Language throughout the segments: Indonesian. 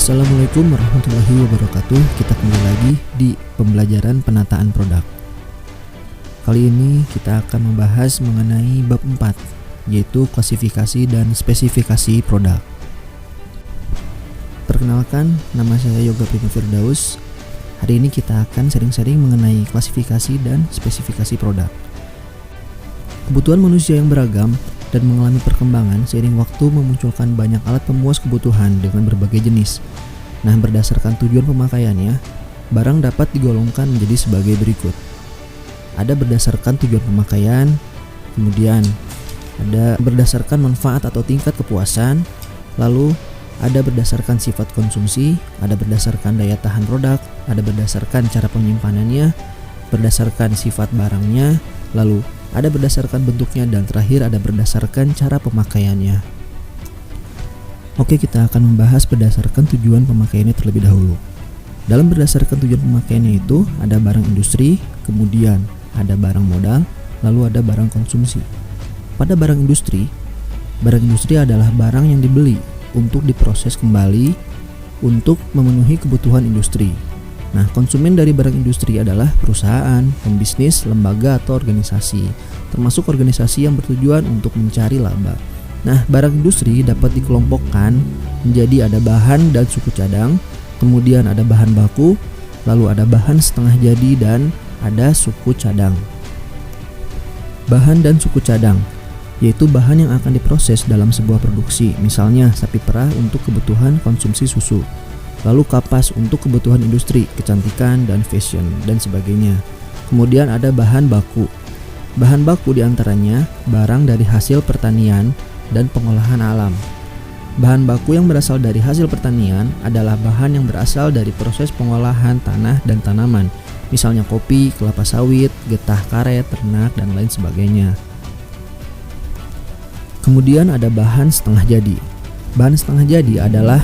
Assalamualaikum warahmatullahi wabarakatuh. Kita kembali lagi di pembelajaran penataan produk. Kali ini kita akan membahas mengenai bab 4, yaitu klasifikasi dan spesifikasi produk. Perkenalkan, nama saya Yoga Prima Firdaus. Hari ini kita akan sharing-sharing mengenai klasifikasi dan spesifikasi produk. Kebutuhan manusia yang beragam dan mengalami perkembangan seiring waktu memunculkan banyak alat pemuas kebutuhan dengan berbagai jenis. Nah, berdasarkan tujuan pemakaiannya, barang dapat digolongkan menjadi sebagai berikut. Ada berdasarkan tujuan pemakaian, kemudian ada berdasarkan manfaat atau tingkat kepuasan, lalu ada berdasarkan sifat konsumsi, ada berdasarkan daya tahan produk, ada berdasarkan cara penyimpanannya, berdasarkan sifat barangnya, lalu ada berdasarkan bentuknya, dan terakhir ada berdasarkan cara pemakaiannya. Oke, kita akan membahas berdasarkan tujuan pemakaiannya terlebih dahulu. Dalam berdasarkan tujuan pemakaiannya itu ada barang industri, kemudian ada barang modal, lalu ada barang konsumsi. Pada barang industri adalah barang yang dibeli untuk diproses kembali untuk memenuhi kebutuhan industri. Nah, konsumen dari barang industri adalah perusahaan, pembisnis, lembaga atau organisasi, termasuk organisasi yang bertujuan untuk mencari laba. Nah, barang industri dapat dikelompokkan menjadi ada bahan dan suku cadang, kemudian ada bahan baku, lalu ada bahan setengah jadi, dan ada suku cadang. Bahan dan suku cadang yaitu bahan yang akan diproses dalam sebuah produksi, misalnya sapi perah untuk kebutuhan konsumsi susu, lalu kapas untuk kebutuhan industri, kecantikan dan fashion dan sebagainya. Kemudian ada bahan baku. Bahan baku diantaranya barang dari hasil pertanian dan pengolahan alam. Bahan baku yang berasal dari hasil pertanian adalah bahan yang berasal dari proses pengolahan tanah dan tanaman, misalnya kopi, kelapa sawit, getah karet, ternak, dan lain sebagainya. Kemudian ada bahan setengah jadi. Bahan setengah jadi adalah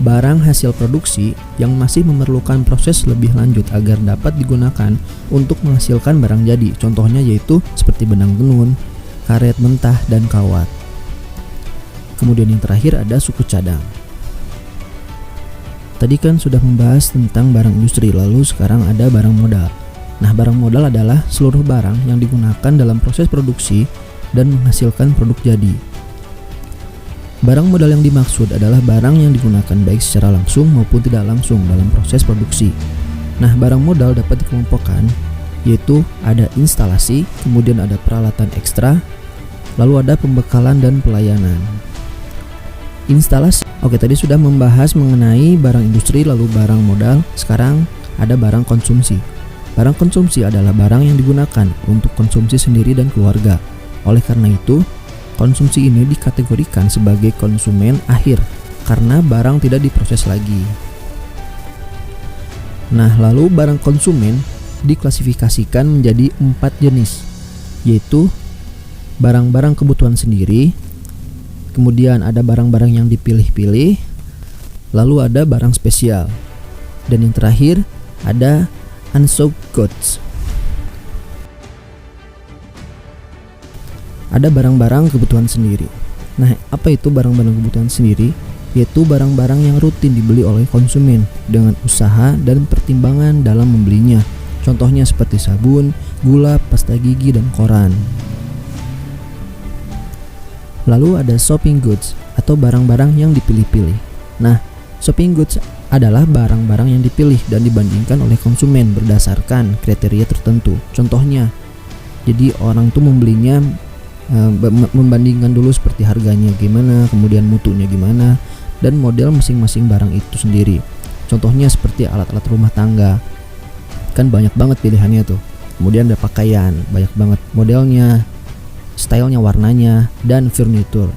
barang hasil produksi yang masih memerlukan proses lebih lanjut agar dapat digunakan untuk menghasilkan barang jadi. Contohnya yaitu seperti benang tenun, karet mentah, dan kawat. Kemudian yang terakhir ada suku cadang. Tadi kan sudah membahas tentang barang industri, lalu sekarang ada barang modal. Nah, barang modal adalah seluruh barang yang digunakan dalam proses produksi dan menghasilkan produk jadi. Barang modal yang dimaksud adalah barang yang digunakan baik secara langsung maupun tidak langsung dalam proses produksi. Nah, barang modal dapat dikelompokkan yaitu ada instalasi, kemudian ada peralatan ekstra, lalu ada pembekalan dan pelayanan. Instalasi. Oke, tadi sudah membahas mengenai barang industri lalu barang modal. Sekarang ada barang konsumsi. Barang konsumsi adalah barang yang digunakan untuk konsumsi sendiri dan keluarga. Oleh karena itu, konsumsi ini dikategorikan sebagai konsumen akhir karena barang tidak diproses lagi. Nah, lalu barang konsumen diklasifikasikan menjadi 4 jenis, yaitu barang-barang kebutuhan sendiri, kemudian ada barang-barang yang dipilih-pilih, lalu ada barang spesial, dan yang terakhir ada unsold goods. Ada barang-barang kebutuhan sendiri. Nah, apa itu barang-barang kebutuhan sendiri? Yaitu barang-barang yang rutin dibeli oleh konsumen dengan usaha dan pertimbangan dalam membelinya. Contohnya seperti sabun, gula, pasta gigi, dan koran. Lalu ada shopping goods atau barang-barang yang dipilih-pilih. Nah, shopping goods adalah barang-barang yang dipilih dan dibandingkan oleh konsumen berdasarkan kriteria tertentu. Contohnya, jadi orang tuh membelinya membandingkan dulu seperti harganya gimana, kemudian mutunya gimana, dan model masing-masing barang itu sendiri. Contohnya seperti alat-alat rumah tangga, kan banyak banget pilihannya tuh. Kemudian ada pakaian, banyak banget modelnya, stylenya, warnanya, dan furniture.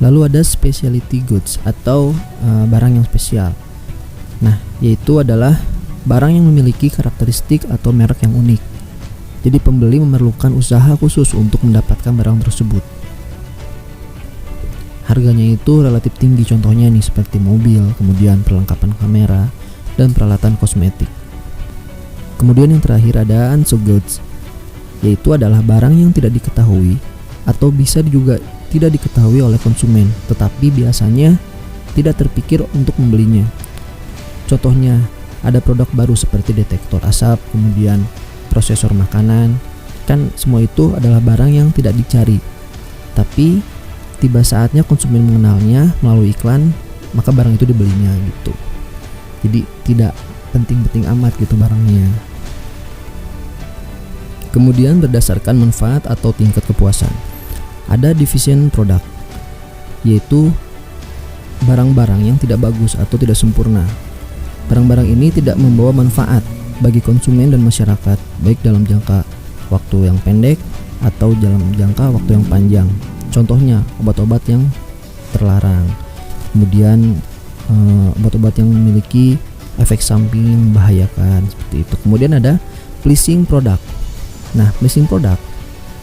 Lalu ada specialty goods atau barang yang spesial. Nah, yaitu adalah barang yang memiliki karakteristik atau merek yang unik. Jadi pembeli memerlukan usaha khusus untuk mendapatkan barang tersebut. Harganya itu relatif tinggi, contohnya nih seperti mobil, kemudian perlengkapan kamera, dan peralatan kosmetik. Kemudian yang terakhir ada unsold goods, yaitu adalah barang yang tidak diketahui atau bisa juga tidak diketahui oleh konsumen, tetapi biasanya tidak terpikir untuk membelinya. Contohnya, ada produk baru seperti detektor asap, kemudian prosesor makanan, kan semua itu adalah barang yang tidak dicari. Tapi tiba saatnya konsumen mengenalnya melalui iklan, maka barang itu dibelinya gitu. Jadi tidak penting-penting amat gitu barangnya. Kemudian berdasarkan manfaat atau tingkat kepuasan, ada deficient product, yaitu barang-barang yang tidak bagus atau tidak sempurna. Barang-barang ini tidak membawa manfaat bagi konsumen dan masyarakat, baik dalam jangka waktu yang pendek atau dalam jangka waktu yang panjang. Contohnya obat-obat yang terlarang, kemudian obat-obat yang memiliki efek samping yang membahayakan, seperti itu. Kemudian ada pleasing product. Nah, pleasing product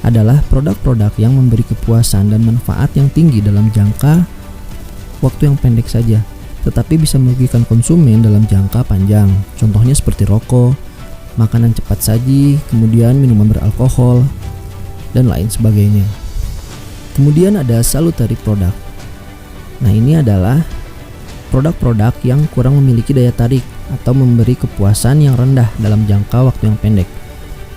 adalah produk-produk yang memberi kepuasan dan manfaat yang tinggi dalam jangka waktu yang pendek saja, tetapi bisa merugikan konsumen dalam jangka panjang. Contohnya seperti rokok, makanan cepat saji, kemudian minuman beralkohol, dan lain sebagainya. Kemudian ada salutary product. Nah, ini adalah produk-produk yang kurang memiliki daya tarik atau memberi kepuasan yang rendah dalam jangka waktu yang pendek,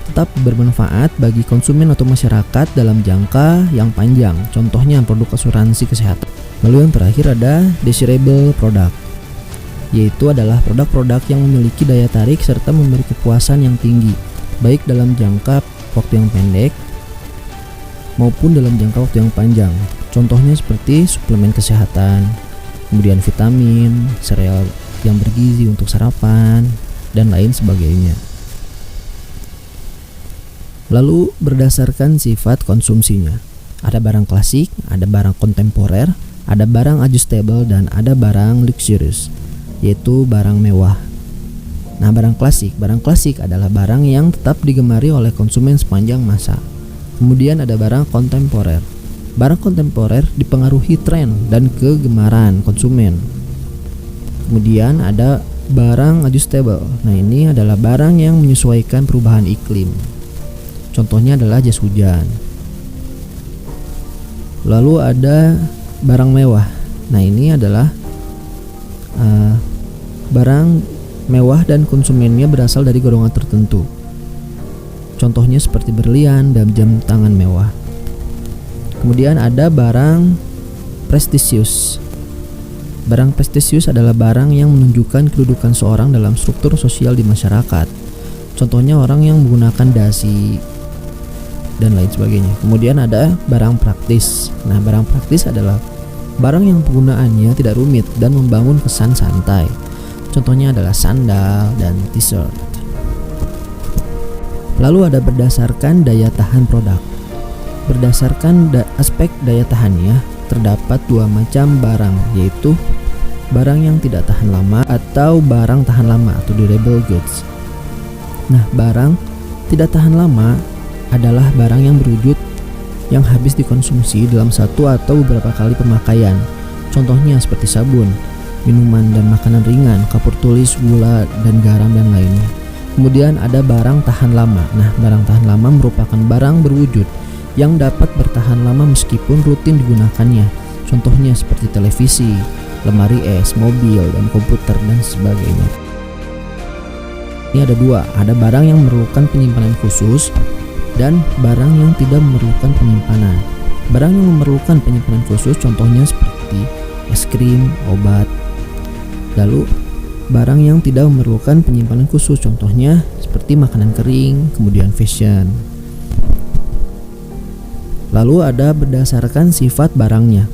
tetap bermanfaat bagi konsumen atau masyarakat dalam jangka yang panjang. Contohnya produk asuransi kesehatan. Lalu yang terakhir ada desirable product, yaitu adalah produk-produk yang memiliki daya tarik serta memberi kepuasan yang tinggi, baik dalam jangka waktu yang pendek maupun dalam jangka waktu yang panjang. Contohnya seperti suplemen kesehatan, kemudian vitamin, sereal yang bergizi untuk sarapan, dan lain sebagainya. Lalu berdasarkan sifat konsumsinya, ada barang klasik, ada barang kontemporer, ada barang adjustable, dan ada barang luxurious, yaitu barang mewah. Nah, barang klasik adalah barang yang tetap digemari oleh konsumen sepanjang masa. Kemudian ada barang kontemporer. Barang kontemporer dipengaruhi tren dan kegemaran konsumen. Kemudian ada barang adjustable. Nah, ini adalah barang yang menyesuaikan perubahan iklim. Contohnya adalah jas hujan. Lalu ada barang mewah. Nah, ini adalah barang mewah dan konsumennya berasal dari golongan tertentu. Contohnya seperti berlian dan jam tangan mewah. Kemudian ada barang prestisius. Barang prestisius adalah barang yang menunjukkan kedudukan seorang dalam struktur sosial di masyarakat. Contohnya orang yang menggunakan dasi dan lain sebagainya. Kemudian ada barang praktis. Nah, barang praktis adalah barang yang penggunaannya tidak rumit dan membangun kesan santai. Contohnya adalah sandal dan t-shirt. Lalu ada berdasarkan daya tahan produk. Berdasarkan aspek daya tahannya, terdapat dua macam barang, yaitu barang yang tidak tahan lama atau barang tahan lama atau durable goods. Nah, barang tidak tahan lama adalah barang yang berwujud yang habis dikonsumsi dalam satu atau beberapa kali pemakaian. Contohnya seperti sabun, minuman dan makanan ringan, kapur tulis, gula dan garam dan lainnya. Kemudian ada barang tahan lama. Nah, barang tahan lama merupakan barang berwujud yang dapat bertahan lama meskipun rutin digunakannya. Contohnya seperti televisi, lemari es, mobil, dan komputer dan sebagainya. Ini ada dua, ada barang yang memerlukan penyimpanan khusus dan barang yang tidak memerlukan penyimpanan. Barang yang memerlukan penyimpanan khusus contohnya seperti es krim, obat. Lalu barang yang tidak memerlukan penyimpanan khusus contohnya seperti makanan kering, kemudian fashion. Lalu ada berdasarkan sifat barangnya.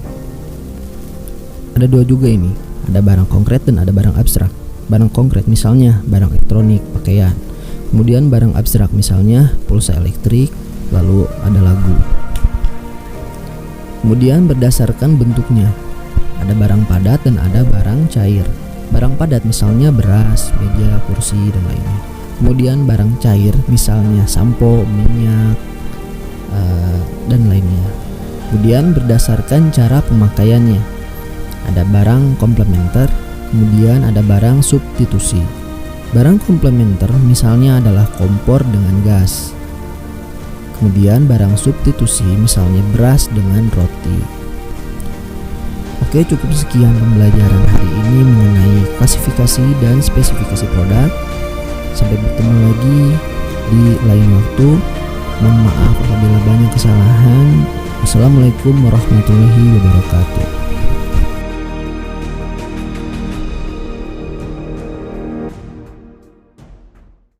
Ada dua juga ini, ada barang konkret dan ada barang abstrak. Barang konkret misalnya barang elektronik, pakaian. Kemudian barang abstrak misalnya pulsa elektrik, lalu ada lagu. Kemudian berdasarkan bentuknya, ada barang padat dan ada barang cair. Barang padat misalnya beras, meja, kursi, dan lainnya. Kemudian barang cair misalnya sampo, minyak, dan lainnya. Kemudian berdasarkan cara pemakaiannya, ada barang komplementer, kemudian ada barang substitusi. Barang komplementer misalnya adalah kompor dengan gas. Kemudian barang substitusi misalnya beras dengan roti. Oke, cukup sekian pembelajaran hari ini mengenai klasifikasi dan spesifikasi produk. Sampai bertemu lagi di lain waktu. Mohon maaf apabila banyak kesalahan. Wassalamualaikum warahmatullahi wabarakatuh.